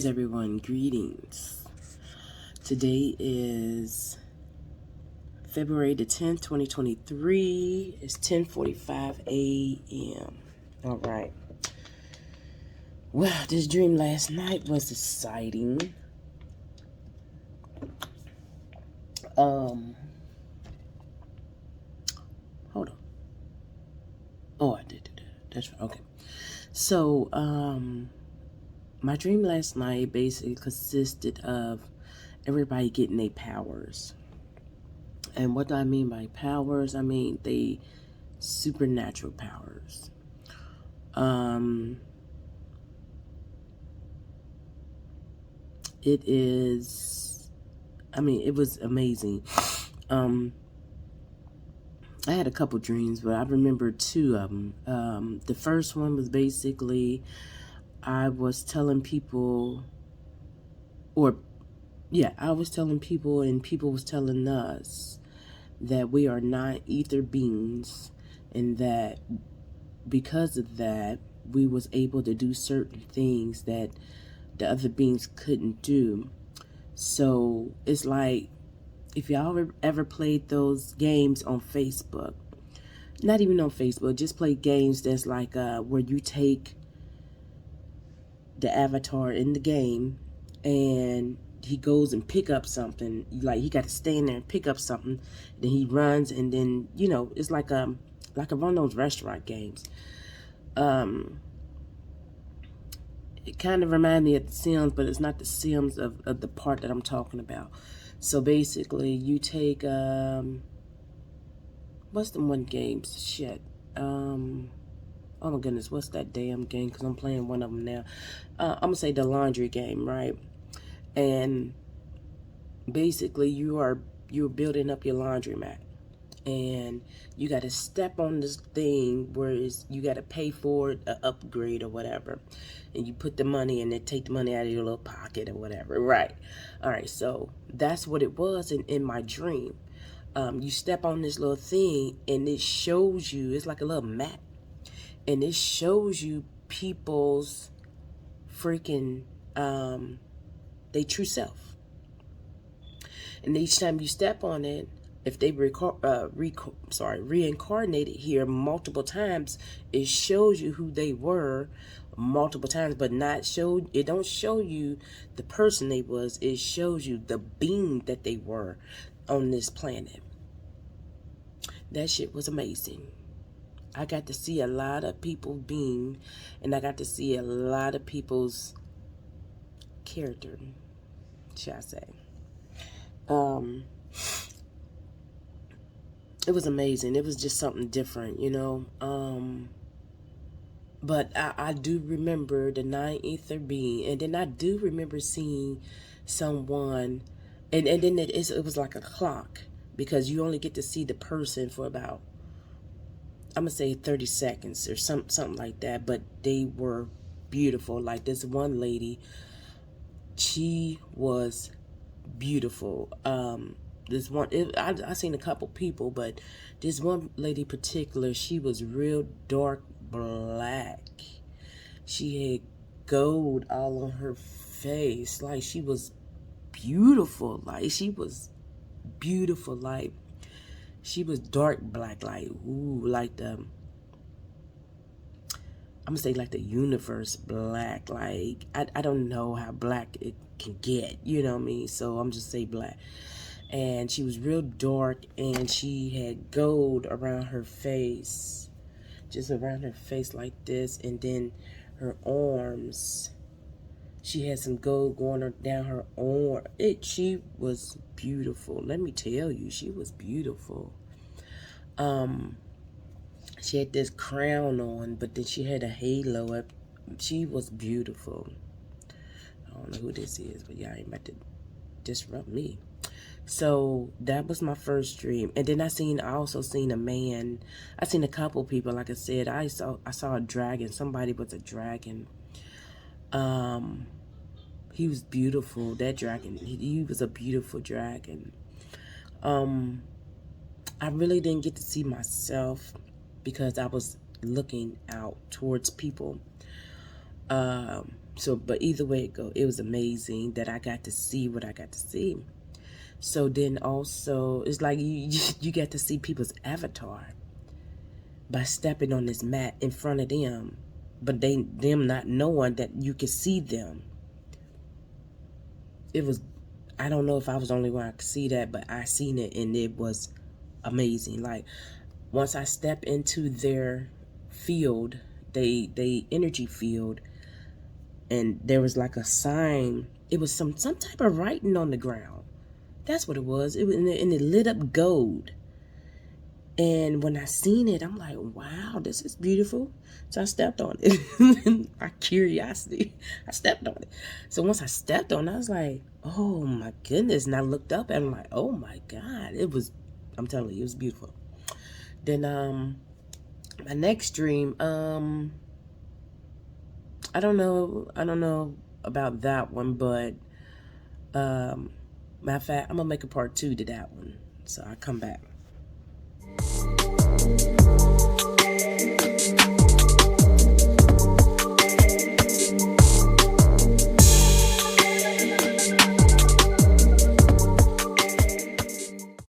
everyone, greetings. Today is February the 10th, 2023. It's 10:45 a.m. All right. Well, this dream last night was exciting. Hold on. Oh, I did. That's right. Okay. So, my dream last night basically consisted of everybody getting their powers. And what do I mean by powers? I mean they supernatural powers. It was amazing. I had a couple dreams, but I remember two of them. The first one was basically I was telling people, I was telling people and people was telling us that we are not ether beings, and that because of that, we was able to do certain things that the other beings couldn't do. So it's like, if y'all ever played those games on Facebook, not even on Facebook, just play games that's like where you take the avatar in the game and he goes and pick up something. Like, he got to stand there and pick up something, then he runs, and then it's like a one of those restaurant games. It kind of reminds me of The Sims, but it's not The Sims of the part that I'm talking about. So basically, you take what's the one game? Shit. Oh my goodness, what's that damn game? Because I'm playing one of them now. I'm gonna say the laundry game, right? And basically, you're building up your laundromat, and you got to step on this thing where you got to pay for it, an upgrade or whatever, and you put the money and they take the money out of your little pocket or whatever, right? All right, so that's what it was in my dream. You step on this little thing and it shows you, it's like a little map, and it shows you people's freaking they true self. And each time you step on it, if they reincarnated here multiple times, it shows you who they were multiple times, but it don't show you the person they was. It shows you the being that they were on this planet. That shit was amazing. I got to see a lot of people's being, and I got to see a lot of people's character, shall I say. It was amazing. It was just something different, But I do remember the 9 ether being, and then I do remember seeing someone, and then it was like a clock, because you only get to see the person for about, I'm gonna say 30 seconds or something like that. But they were beautiful. Like this one lady, she was beautiful. This one, I seen a couple people, but this one lady in particular, she was real dark black. She had gold all on her face. Like, she was beautiful. Like, she was beautiful. Like, she was dark black. Like, ooh, like I'm gonna say like the universe black. Like, I don't know how black it can get, you know what I mean? So I'm just say black. And she was real dark, and she had gold around her face, just around her face like this, and then her arms, she had some gold going down her arm. She was beautiful. Let me tell you, she was beautiful. She had this crown on, but then she had a halo up. She was beautiful. I don't know who this is, but y'all ain't about to disrupt me. So that was my first dream. And then I also seen a man. I seen a couple people. Like I said, I saw a dragon. Somebody was a dragon. He was beautiful. That dragon, he was a beautiful dragon. I really didn't get to see myself because I was looking out towards people. So, but either way it go, it was amazing that I got to see what I got to see. So then also, it's like you get to see people's avatar by stepping on this mat in front of them, but them not knowing that you could see them. It was, I don't know if I was the only one I could see that, but I seen it and it was amazing. Like once I step into their field, they energy field, and there was like a sign. It was some type of writing on the ground. That's what it was. It was, and it lit up gold. And when I seen it, I'm like, wow, this is beautiful. So I stepped on it. My curiosity, I stepped on it. So once I stepped on it, I was like, oh my goodness. And I looked up and I'm like, oh my God. It was, I'm telling you, it was beautiful. Then my next dream, I don't know about that one, but matter of fact, I'm gonna make a part 2 to that one. So I come back.